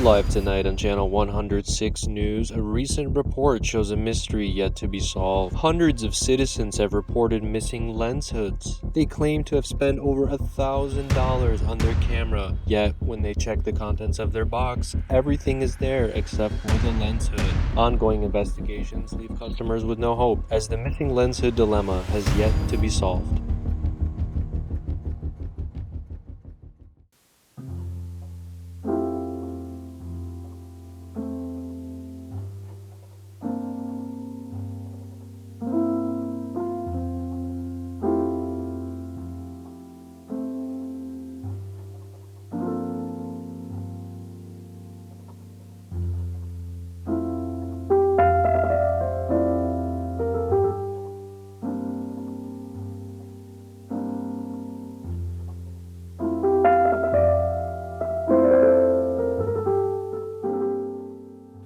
Live tonight on Channel 106 News, a recent report shows a mystery yet to be solved. Hundreds of citizens have reported missing lens hoods. They claim to have spent over $1,000 on their camera, yet when they check the contents of their box, everything is there except for the lens hood. Ongoing investigations leave customers with no hope, as the missing lens hood dilemma has yet to be solved.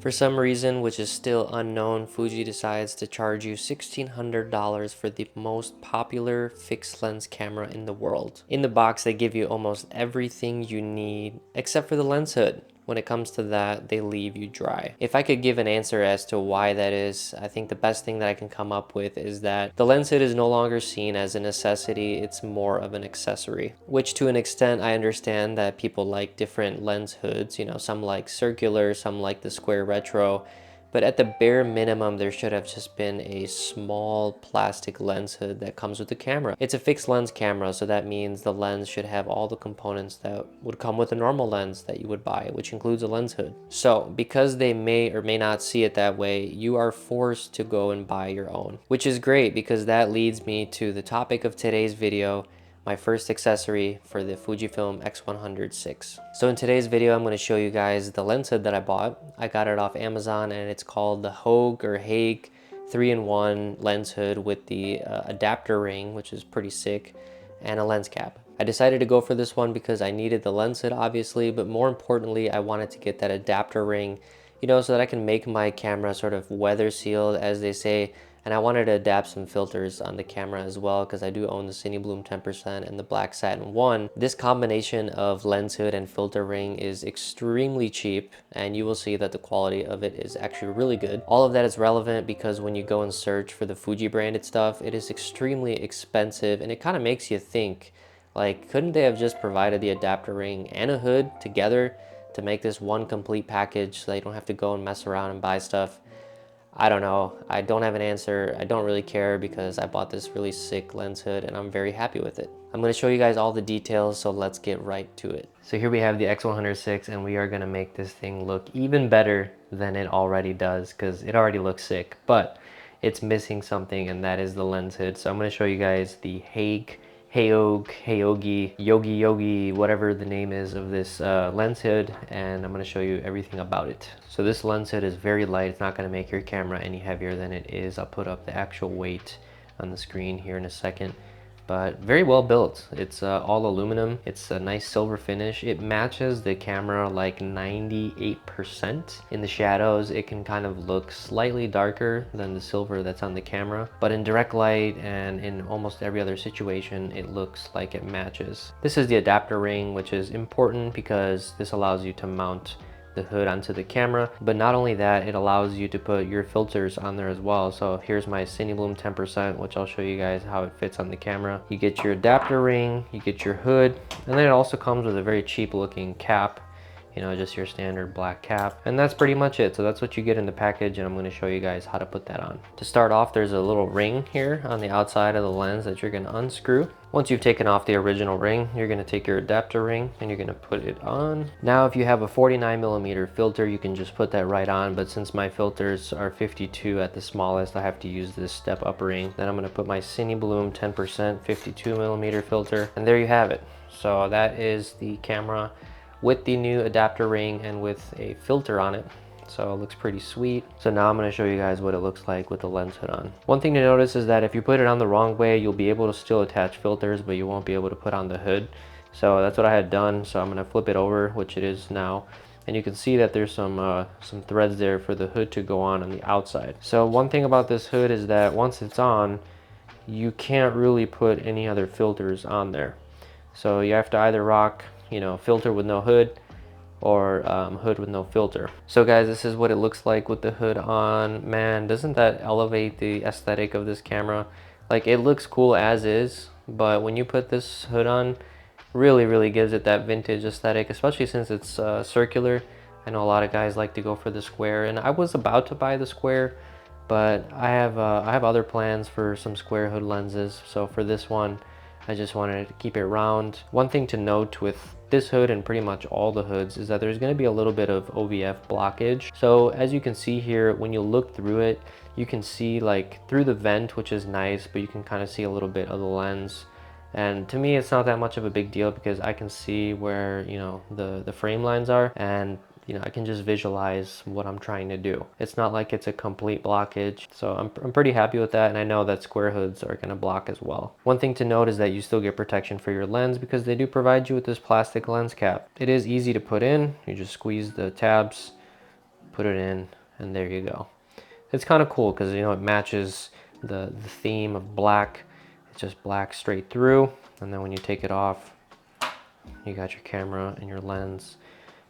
For some reason, which is still unknown, Fuji decides to charge you $1,600 for the most popular fixed lens camera in the world. In the box, they give you almost everything you need except for the lens hood. When it comes to that, they leave you dry. If I could give an answer as to why that is, I think the best thing that I can come up with is that the lens hood is no longer seen as a necessity, it's more of an accessory. Which to an extent, I understand that people like different lens hoods. You know, some like circular, some like the square retro. But at the bare minimum, there should have just been a small plastic lens hood that comes with the camera. It's a fixed lens camera, so that means the lens should have all the components that would come with a normal lens that you would buy, which includes a lens hood. So because they may or may not see it that way, you are forced to go and buy your own, which is great because that leads me to the topic of today's video, my first accessory for the Fujifilm X100VI. So in today's video, I'm going to show you guys the lens hood that I bought. I got it off Amazon and it's called the Hogue 3-in-1 lens hood with the adapter ring, which is pretty sick, and a lens cap. I decided to go for this one because I needed the lens hood obviously, but more importantly, I wanted to get that adapter ring, you know, so that I can make my camera sort of weather sealed, as they say. And I wanted to adapt some filters on the camera as well because I do own the Cinebloom 10% and the Black Satin 1. This combination of lens hood and filter ring is extremely cheap, and you will see that the quality of it is actually really good. All of that is relevant because when you go and search for the Fuji branded stuff, it is extremely expensive, and it kind of makes you think, like, couldn't they have just provided the adapter ring and a hood together to make this one complete package so they don't have to go and mess around and buy stuff? I don't know. I don't have an answer. I don't really care because I bought this really sick lens hood and I'm very happy with it. I'm going to show you guys all the details, so let's get right to it. So here we have the X100VI, and we are going to make this thing look even better than it already does because it already looks sick, but it's missing something, and that is the lens hood. So I'm going to show you guys the Yogi, whatever the name is of this lens hood, and I'm going to show you everything about it. So this lens hood is very light. It's not going to make your camera any heavier than it is. I'll put up the actual weight on the screen here in a second, but very well built. It's all aluminum. It's a nice silver finish. It matches the camera like 98%. In the shadows, it can kind of look slightly darker than the silver that's on the camera, but in direct light and in almost every other situation, it looks like it matches. This is the adapter ring, which is important because this allows you to mount the hood onto the camera, but not only that, it allows you to put your filters on there as well. So here's my Cinebloom 10%, which I'll show you guys how it fits on the camera. You get your adapter ring, you get your hood, and then it also comes with a very cheap looking cap, you know, just your standard black cap, and that's pretty much it. So that's what you get in the package, and I'm going to show you guys how to put that on. To start off, there's a little ring here on the outside of the lens that you're going to unscrew. Once you've taken off the original ring, you're going to take your adapter ring and you're going to put it on. Now if you have a 49mm filter, you can just put that right on, but since my filters are 52 at the smallest, I have to use this step up ring. Then I'm going to put my Cinebloom 10% 52mm filter, and there you have it. So that is the camera with the new adapter ring and with a filter on it. So it looks pretty sweet. So now I'm going to show you guys what it looks like with the lens hood on. One thing to notice is that if you put it on the wrong way, you'll be able to still attach filters, but you won't be able to put on the hood. So that's what I had done. So I'm going to flip it over, which it is now. And you can see that there's some threads there for the hood to go on the outside. So one thing about this hood is that once it's on, you can't really put any other filters on there. So you have to either rock, you know, filter with no hood, or hood with no filter. So guys, this is what it looks like with the hood on. Man, doesn't that elevate the aesthetic of this camera? Like, it looks cool as is, but when you put this hood on, really gives it that vintage aesthetic, especially since it's circular. I know a lot of guys like to go for the square, and I was about to buy the square, but I have other plans for some square hood lenses. So for this one, I just wanted to keep it round. One thing to note with this hood and pretty much all the hoods is that there's going to be a little bit of OVF blockage. So as you can see here, when you look through it, you can see like through the vent, which is nice, but you can kind of see a little bit of the lens. And to me, it's not that much of a big deal because I can see where, you know, the frame lines are, and you know, I can just visualize what I'm trying to do. It's not like it's a complete blockage. So I'm pretty happy with that, and I know that square hoods are gonna block as well. One thing to note is that you still get protection for your lens because they do provide you with this plastic lens cap. It is easy to put in. You just squeeze the tabs, put it in, and there you go. It's kind of cool because, you know, it matches the theme of black. It's just black straight through, and then when you take it off, you got your camera and your lens,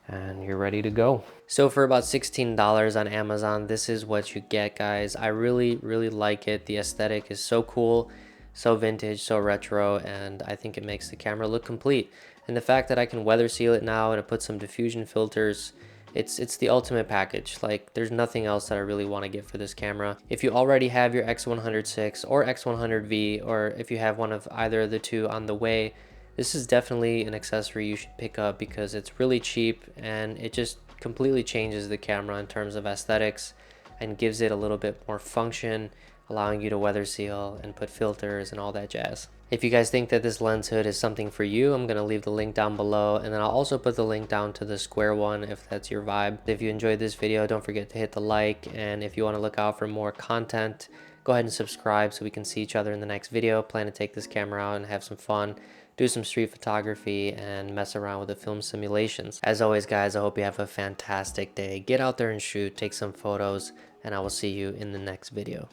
and you're ready to go. So for about $16 on Amazon, this is what you get, guys. I really like it. The aesthetic is so cool, so vintage, so retro, and I think it makes the camera look complete. And the fact that I can weather seal it now and I put some diffusion filters, it's the ultimate package. Like, there's nothing else that I really want to get for this camera. If you already have your X100VI or X100V, or if you have one of either of the two on the way, this is definitely an accessory you should pick up because it's really cheap and it just completely changes the camera in terms of aesthetics and gives it a little bit more function, allowing you to weather seal and put filters and all that jazz. If you guys think that this lens hood is something for you, I'm going to leave the link down below, and then I'll also put the link down to the square one if that's your vibe. If you enjoyed this video, don't forget to hit the like, and if you want to look out for more content, go ahead and subscribe so we can see each other in the next video. Plan to take this camera out and have some fun, do some street photography, and mess around with the film simulations. As always, guys, I hope you have a fantastic day. Get out there and shoot, take some photos, and I will see you in the next video.